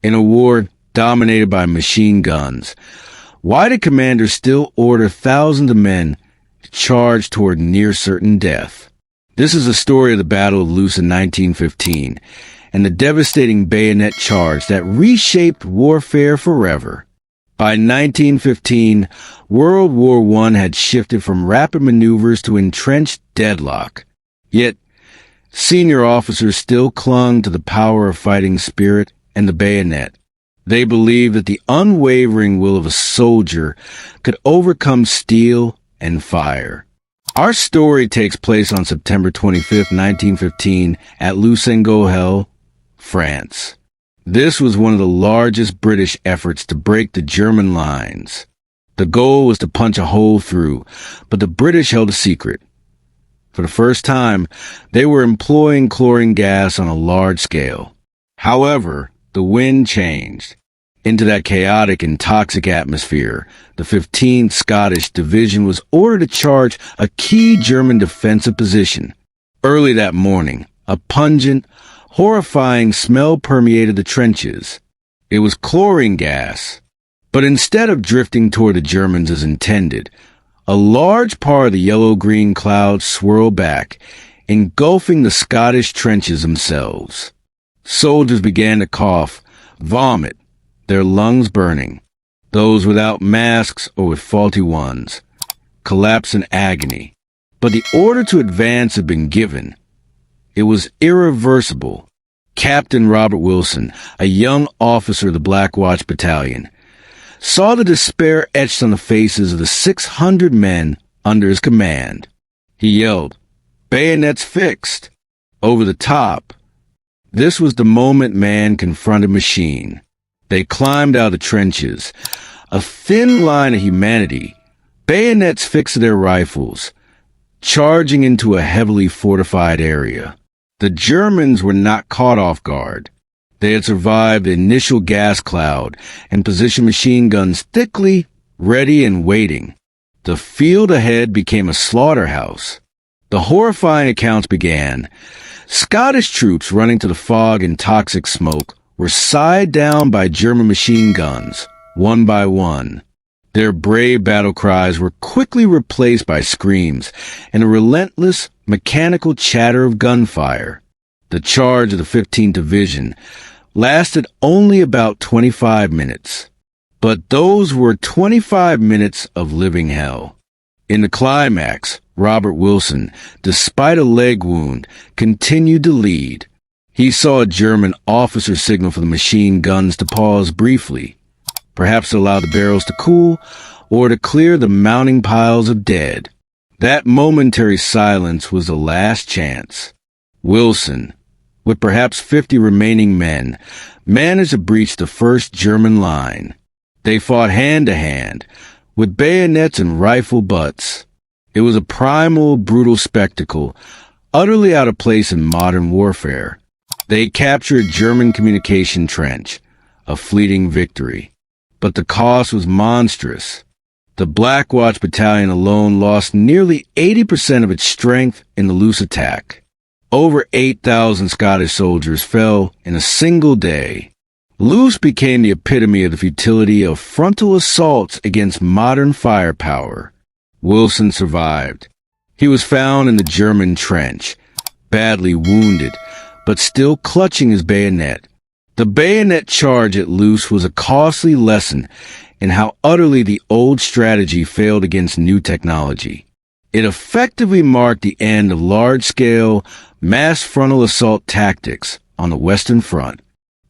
In a war dominated by machine guns, why did commanders still order thousands of men to charge toward near-certain death? This is the story of the Battle of Loos in 1915 and the devastating bayonet charge that reshaped warfare forever. By 1915, World War I had shifted from rapid maneuvers to entrenched deadlock. Yet, senior officers still clung to the power of fighting spirit and the bayonet. They believed that the unwavering will of a soldier could overcome steel and fire. Our story takes place on September 25, 1915, at Loos-en-Gohel, France. This was one of the largest British efforts to break the German lines. The goal was to punch a hole through, but the British held a secret. For the first time, they were employing chlorine gas on a large scale. However, the wind changed. Into that chaotic and toxic atmosphere, the 15th Scottish Division was ordered to charge a key German defensive position. Early that morning, a pungent, horrifying smell permeated the trenches. It was chlorine gas. But instead of drifting toward the Germans as intended, a large part of the yellow-green cloud swirled back, engulfing the Scottish trenches themselves. Soldiers began to cough, vomit, their lungs burning. Those without masks or with faulty ones collapsed in agony. But the order to advance had been given. It was irreversible. Captain Robert Wilson, a young officer of the Black Watch Battalion, saw the despair etched on the faces of the 600 men under his command. He yelled, "Bayonets fixed!" Over the top. This was the moment man confronted machine. They climbed out of the trenches, a thin line of humanity, bayonets fixed to their rifles, charging into a heavily fortified area. The Germans were not caught off guard. They had survived the initial gas cloud and positioned machine guns thickly, ready and waiting. The field ahead became a slaughterhouse. The horrifying accounts began. Scottish troops running to the fog and toxic smoke were sighed down by German machine guns, one by one. Their brave battle cries were quickly replaced by screams and a relentless, mechanical chatter of gunfire. The charge of the 15th Division lasted only about 25 minutes. But those were 25 minutes of living hell. In the climax, Robert Wilson, despite a leg wound, continued to lead. He saw a German officer signal for the machine guns to pause briefly, perhaps to allow the barrels to cool or to clear the mounting piles of dead. That momentary silence was the last chance. Wilson, with perhaps 50 remaining men, managed to breach the first German line. They fought hand-to-hand, with bayonets and rifle butts. It was a primal, brutal spectacle, utterly out of place in modern warfare. They captured German communication trench, a fleeting victory. But the cost was monstrous. The Black Watch Battalion alone lost nearly 80% of its strength in the Loos attack. Over 8,000 Scottish soldiers fell in a single day. Loos became the epitome of the futility of frontal assaults against modern firepower. Wilson survived. He was found in the German trench, badly wounded, but still clutching his bayonet. The bayonet charge at Loos was a costly lesson in how utterly the old strategy failed against new technology. It effectively marked the end of large-scale, mass frontal assault tactics on the Western Front.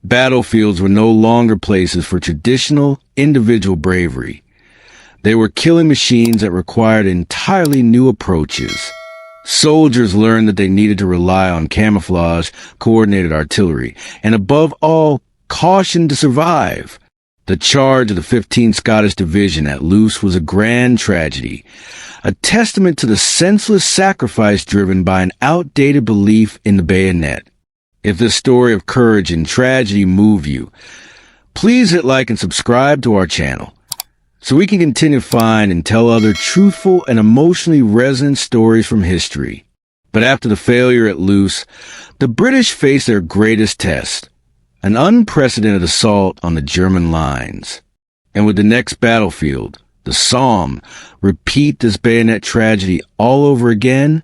Battlefields were no longer places for traditional, individual bravery. They were killing machines that required entirely new approaches. Soldiers learned that they needed to rely on camouflage, coordinated artillery, and above all, caution to survive. The charge of the 15th Scottish Division at Loos was a grand tragedy, a testament to the senseless sacrifice driven by an outdated belief in the bayonet. If this story of courage and tragedy moved you, please hit like and subscribe to our channel, so we can continue to find and tell other truthful and emotionally resonant stories from history. But after the failure at Loos, the British faced their greatest test, an unprecedented assault on the German lines. And with the next battlefield, the Somme, repeat this bayonet tragedy all over again?